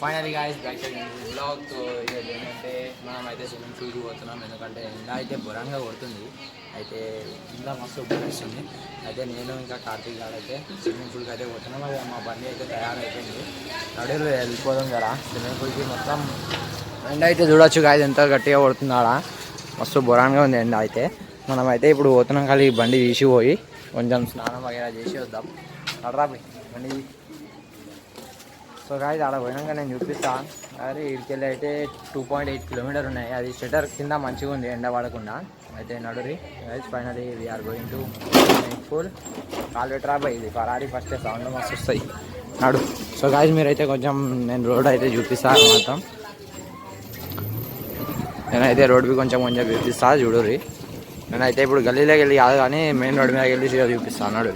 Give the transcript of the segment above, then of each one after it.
Finally guys back blog. So ఇది ఏంటంటే మనం అయితే స్విమ్మింగ్ పూల్కి పోతున్నాం. ఎందుకంటే ఎండ అయితే బురంగా కొడుతుంది. అయితే ఇంట్లో మస్తు ఉపయోగిస్తుంది. అయితే నేను ఇంకా కార్తీక్ గారు అయితే స్విమ్మింగ్ పూల్కి అయితే పోతున్నాం. అది మా బండి అయితే తయారైపోయింది. నడులు వెళ్ళిపోదాం కదా స్విమ్మింగ్ పూల్కి. మొత్తం ఎండ అయితే చూడొచ్చు గాయ్స్ ఎంత గట్టిగా కొడుతుందా. మస్తు బురంగా ఉంది ఎండ. అయితే మనం అయితే ఇప్పుడు పోతున్నాం. కానీ ఈ బండి తీసిపోయి కొంచెం స్నానం వగేరా చేసి వద్దాం. అడ్రా బండి. సో గాయ్స్ ఆడ పోయినాక నేను చూపిస్తాను. అరే ఇక్కడికి అయితే 2.8 కిలోమీటర్ ఉన్నాయి. అది స్వెటర్ కింద మంచిగా ఉంది ఎండ పడకుండా. అయితే నడురి guys finally we are going to swimming pool. కాలు పెట్టరా బాయ్, ఇది ఫరారీ ఫస్ట్ సౌండ్ మస్తు వస్తాయి నడు. సో గాయ్స్ మీరైతే కొంచెం నేను రోడ్ అయితే చూపిస్తాను మొత్తం. నేనైతే రోడ్కి కొంచెం చూపిస్తాను చూడుర్రి. నేనైతే ఇప్పుడు గల్లీలోకి వెళ్ళి కాదు కానీ మెయిన్ రోడ్ మీద వెళ్ళి చూపిస్తాను నడు.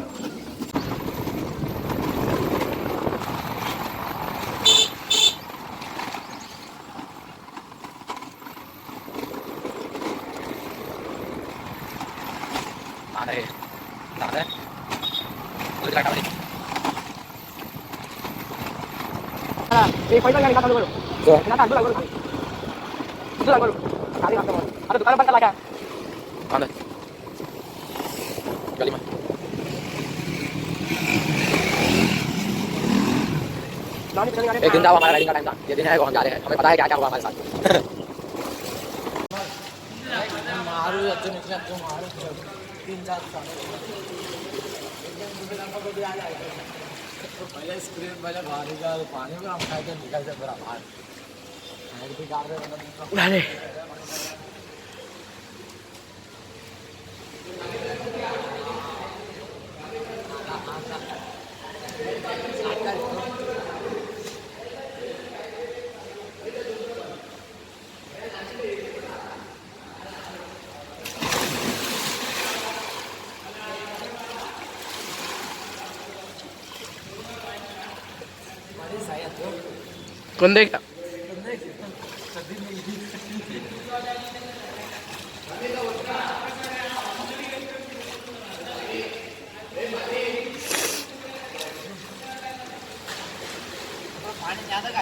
एक दिन था हमारा राइडिंग का टाइम था. ये दिन है को हम जा रहे हैं. हमें पता है क्या क्या हुआ हमारे साथ. मारू मारू 3-4 साल पहले स्क्रीन पहले भारी का पानी में हम खाए थे निकल से पूरा बाहर भी कार रहे. कौन देगा पानी ज़्यादा का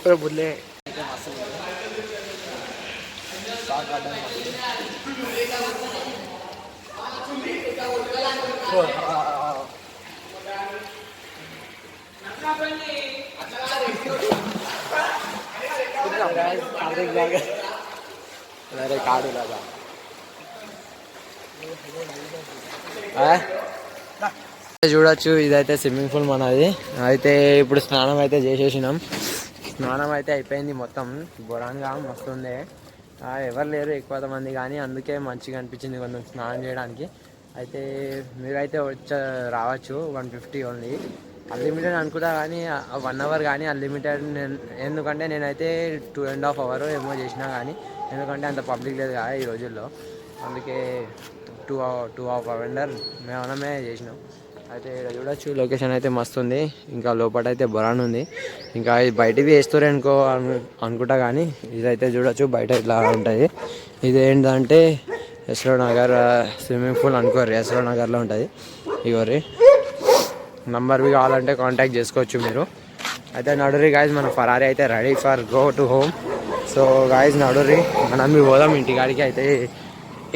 पूरा बुले अरे कार्ड लगा చూడొచ్చు. ఇదైతే స్విమ్మింగ్ పూల్ మనది. అయితే ఇప్పుడు స్నానం అయితే చేసేసినాం. స్నానం అయితే అయిపోయింది. మొత్తం బొరాన్గా వస్తుంది. ఎవరు లేరు ఎక్కువ మంది కానీ అందుకే మంచిగా అనిపించింది కొంచెం స్నానం చేయడానికి. అయితే మీరైతే రావచ్చు. 150 ఓన్లీ. అన్లిమిటెడ్ అనుకుంటా కానీ 1 అవర్ కానీ అన్లిమిటెడ్. ఎందుకంటే నేనైతే 2.5 అవర్ ఏమో చేసినా కానీ ఎందుకంటే అంత పబ్లిక్ లేదు కదా ఈ రోజుల్లో. అందుకే 2 అవర్ మనమే చేసినాం. అయితే ఇక్కడ చూడొచ్చు లొకేషన్ అయితే మస్తు ఉంది. ఇంకా లోపల అయితే బొరాన్ ఉంది. ఇంకా ఇది బయటివి వేస్తారు అనుకుంటా కానీ ఇదైతే చూడొచ్చు బయట ఇట్లా ఉంటుంది. ఇది ఏంటంటే ఎస్రో నగర్ స్విమ్మింగ్ పూల్ అనుకోర్రి. ఎస్రో నగర్లో ఉంటుంది. ఇగోరి నంబర్వి కావాలంటే కాంటాక్ట్ చేసుకోవచ్చు మీరు. అయితే నడురి గాయస్ మన ఫరారీ అయితే ready for go to home. So guys నడురి మనం మీ పోదాం ఇంటికాడికి. అయితే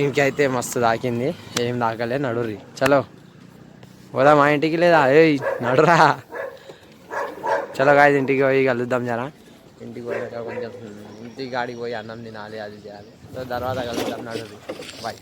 ఇంకైతే మస్తు దాకింది. ఏం దాకలే నడురి చలో పోదా మా ఇంటికి. లేదా నడురా చలో గాయస్ ఇంటికి పోయి కలుద్దాం జరా. ఇంటికి పోయాక కొంచెం ఇంటికి గాడికి పోయి అన్నం తినాలి అది చేయాలి. సో తర్వాత కలుద్దాం నడురి బాయ్.